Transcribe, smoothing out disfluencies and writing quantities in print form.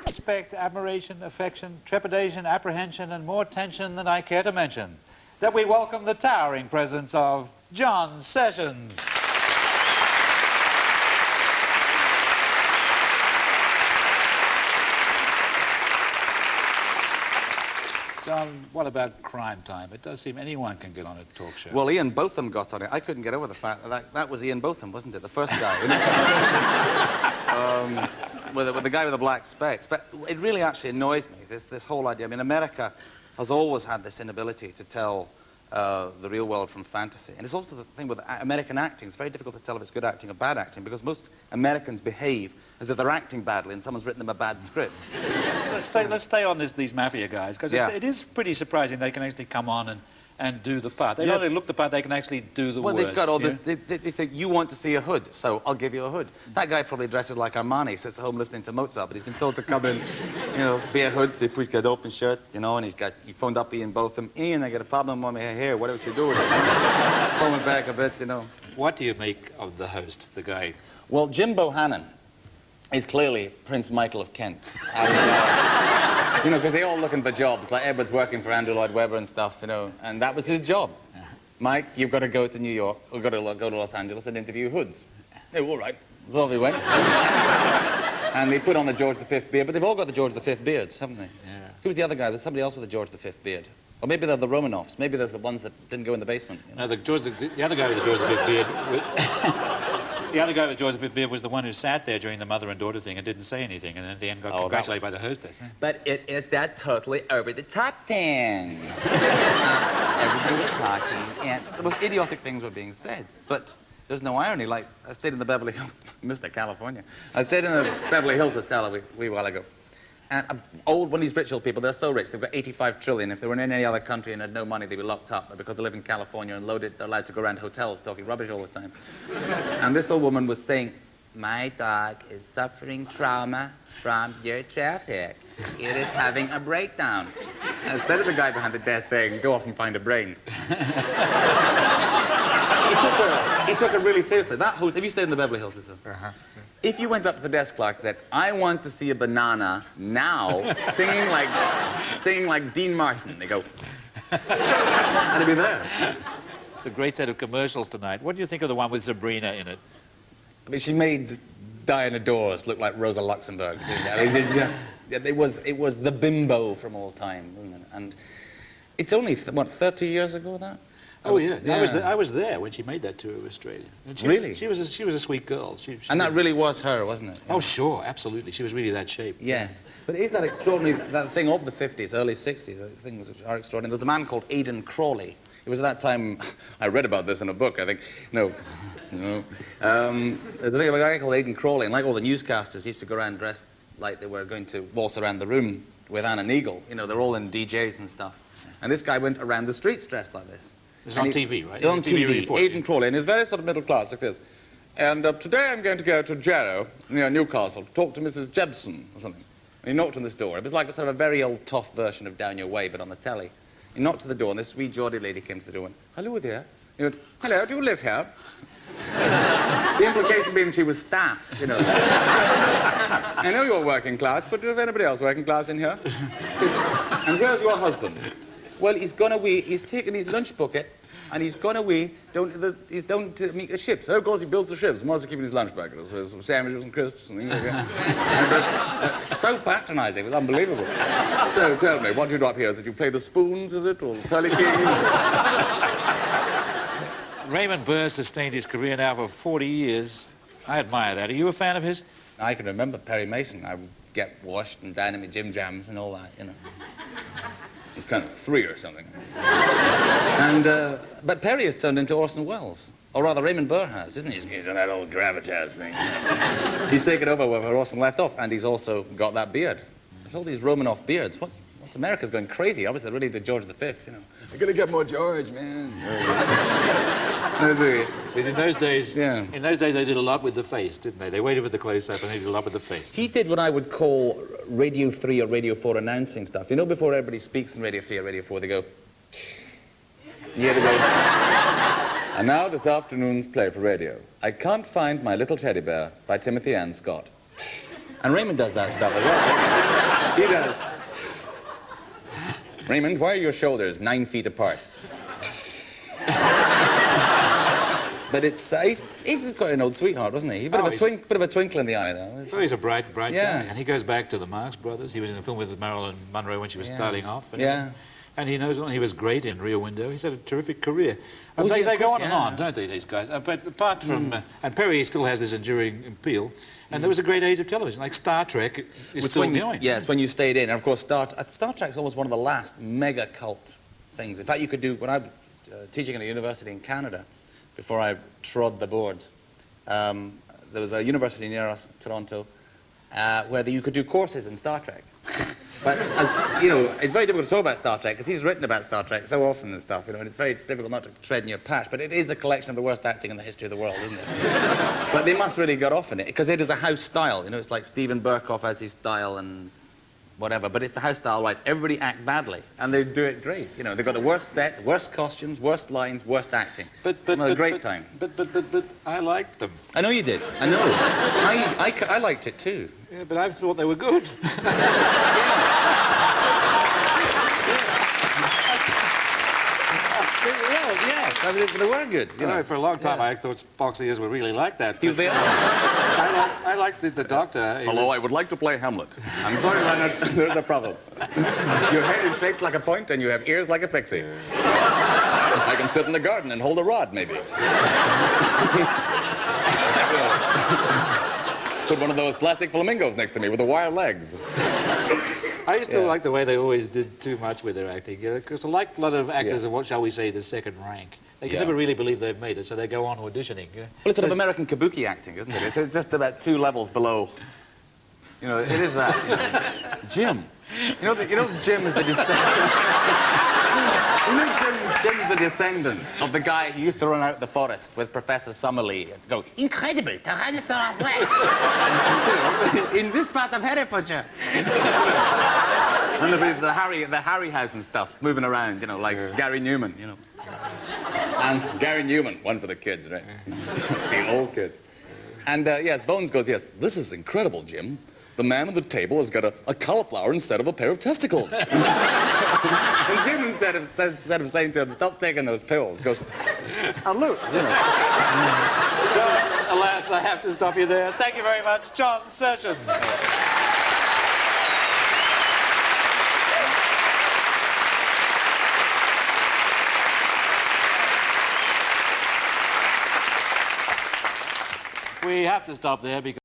Respect, admiration, affection, trepidation, apprehension, and more tension than I care to mention, that we welcome the towering presence of John Sessions. John, what about Crime Time? It does seem anyone can get on a talk show. Well, Ian Botham got on it. I couldn't get over the fact that that was Ian Botham, wasn't it? The first guy. With the guy with the black specs. But it really actually annoys me, this whole idea. I mean, America has always had this inability to tell the real world from fantasy. And it's also the thing with American acting. It's very difficult to tell if it's good acting or bad acting, because most Americans behave as if they're acting badly and someone's written them a bad script. Let's stay on these mafia guys, because it is pretty surprising they can actually come on and do the part. They not only look the part, they can actually do the words. Well, they've got all this, they think, you want to see a hood, so I'll give you a hood. That guy probably dresses like Armani, sits at home listening to Mozart, but he's been told to come in, you know, be a hood, say, please get open shirt, you know, and he phoned up Ian Botham. Ian, I got a problem with my hair, what else you do with it? Pull me back a bit, you know. What do you make of the host, the guy? Well, Jim Bohannon is clearly Prince Michael of Kent. And, you know, because they're all looking for jobs. Like Edward's working for Andrew Lloyd Webber and stuff, you know, and that was his job. Mike, you've got to go to New York, or got to go to Los Angeles and interview hoods. Oh, all right. So off he went. And they put on the George V beard, but they've all got the George V beards, haven't they? Yeah. Who was the other guy? There's somebody else with the George V beard. Or maybe they're the Romanovs. Maybe there's the ones that didn't go in the basement. You know? No, the other guy with the George V beard... The other guy with George V beard was the one who sat there during the mother and daughter thing and didn't say anything, and then at the end got congratulated by the hostess. But it is that totally over-the-top thing. Everybody was talking, and the most idiotic things were being said. But there's no irony. Like, I stayed in the Beverly Hills... Mr. California. I stayed in the Beverly Hills Hotel a wee while ago. And one of these rich old people, they're so rich, they've got 85 trillion. If they were in any other country and had no money, they'd be locked up. But because they live in California and loaded, they're allowed to go around hotels talking rubbish all the time. And this old woman was saying, my dog is suffering trauma from your traffic. It is having a breakdown. Instead of the guy behind the desk saying, go off and find a brain. He took her really seriously. Have you stayed in the Beverly Hills? Uh-huh. If you went up to the desk clerk and said, I want to see a banana now, singing like Dean Martin, they go, and he'd be there. It's a great set of commercials tonight. What do you think of the one with Sabrina in it? I mean, she made Diana Dawes look like Rosa Luxemburg. I mean, it was the bimbo from all time, wasn't it? And it's only, what, 30 years ago, that? Oh, yeah. I was there when she made that tour of Australia. And really? She was a sweet girl. And that really was her, wasn't it? Oh, sure, absolutely. She was really that shape. Yes. But isn't that extraordinary, that thing of the 50s, early 60s, things which are extraordinary. There's a man called Aidan Crawley. It was at that time, I read about this in a book, I think. No. The thing about a guy called Aidan Crawley, and like all the newscasters, he used to go around dressed like they were going to waltz around the room with Anne and Eagle. You know, they're all in DJs and stuff. And this guy went around the streets dressed like this. It's on TV, right? On TV, Aidan Crawley, and he's very sort of middle class, like this. And today I'm going to go to Jarrow, near Newcastle, to talk to Mrs. Jebson or something. And he knocked on this door. It was like a sort of a very old, tough version of Down Your Way, but on the telly. He knocked to the door, and this wee Geordie lady came to the door and went, hello there. He went, hello, do you live here? The implication being she was staff, you know. I know you're working class, but do you have anybody else working class in here? And where's your husband? Well, he's gone away. He's taken his lunch bucket, and he's gone away. He's down to meet the ships. Of course, he builds the ships. Must keeping his lunch bucket. So some sandwiches and crisps and things like that. So patronising. It was unbelievable. So tell me, what do you drop here? Is it you play the spoons, is it, or the Pearly King? Raymond Burr sustained his career now for 40 years. I admire that. Are you a fan of his? I can remember Perry Mason. I would get washed and down in my gym jams and all that, you know. It's kind of 3 or something. And, but Perry has turned into Orson Welles. Or rather, Raymond Burr has, isn't he? He's done that old gravitas thing. He's taken over where Orson left off, and he's also got that beard. There's all these Romanoff beards. What's America's going crazy? Obviously, they really did George V, you know. We're gonna get more George, man. In those days, yeah. In those days, they did a lot with the face, didn't they? They waited for the close-up, and they did a lot with the face. He did what I would call Radio 3 or Radio 4 announcing stuff. You know, before everybody speaks in Radio 3 or Radio 4, they go... Yeah, they go... And now this afternoon's play for radio. I Can't Find My Little Teddy Bear by Timothy Ann Scott. And Raymond does that stuff as well. He does. Raymond, why are your shoulders 9 feet apart? But it's, he's quite an old sweetheart, wasn't he? A bit of a twinkle in the eye, though. So he's a bright guy. Yeah. And he goes back to the Marx Brothers. He was in a film with Marilyn Monroe when she was starting off. And Yeah. And he knows, he was great in Rear Window. He's had a terrific career. Was he? They go on Yeah. and on, don't they, these guys? But apart from... and Perry still has this enduring appeal. And there was a great age of television, like Star Trek is still going. Yes, when you stayed in. And of course, Star Trek's almost one of the last mega cult things. In fact, you could do, when I was teaching at a university in Canada, before I trod the boards, there was a university near us, Toronto, where you could do courses in Star Trek. But, as you know, it's very difficult to talk about Star Trek, because he's written about Star Trek so often and stuff, you know, and it's very difficult not to tread in your patch, but it is the collection of the worst acting in the history of the world, isn't it? But they must really get off in it, because it is a house style, you know, it's like Steven Berkoff has his style and whatever, but it's the house style, right? Everybody act badly, and they do it great, you know, they've got the worst set, worst costumes, worst lines, worst acting. But a great time. But I liked them. I know you did, I know. I liked it too. Yeah, but I thought they were good. Yes, I mean, they were good. You know, for a long time I thought Spock's ears were really like that. They are. I liked the Doctor. Hello, I would like to play Hamlet. I'm sorry, Leonard, there's a problem. Your head is shaped like a point and you have ears like a pixie. I can sit in the garden and hold a rod, maybe. Put one of those plastic flamingos next to me with the wire legs. I used to like the way they always did too much with their acting, because I like a lot of actors of what shall we say, the second rank. They can never really believe they've made it, so they go on auditioning. Well, it's sort of American kabuki acting, isn't it? It's just about 2 levels below. You know, it is that. You know. Jim. You know Jim is the descendant. Jim's the descendant of the guy who used to run out the forest with Professor Summerlee and go, incredible, Tyrannosaurus Rex. In this part of Herefordshire. And the Harryhausen stuff moving around, you know, like Gary Newman, you know. And Gary Newman, one for the kids, right? The old kids. And yes, Bones goes, yes, this is incredible, Jim. The man at the table has got a cauliflower instead of a pair of testicles. And Jim, instead of saying to him, stop taking those pills, goes, I'm loose, you know. John, alas, I have to stop you there. Thank you very much, John Sessions. We have to stop there because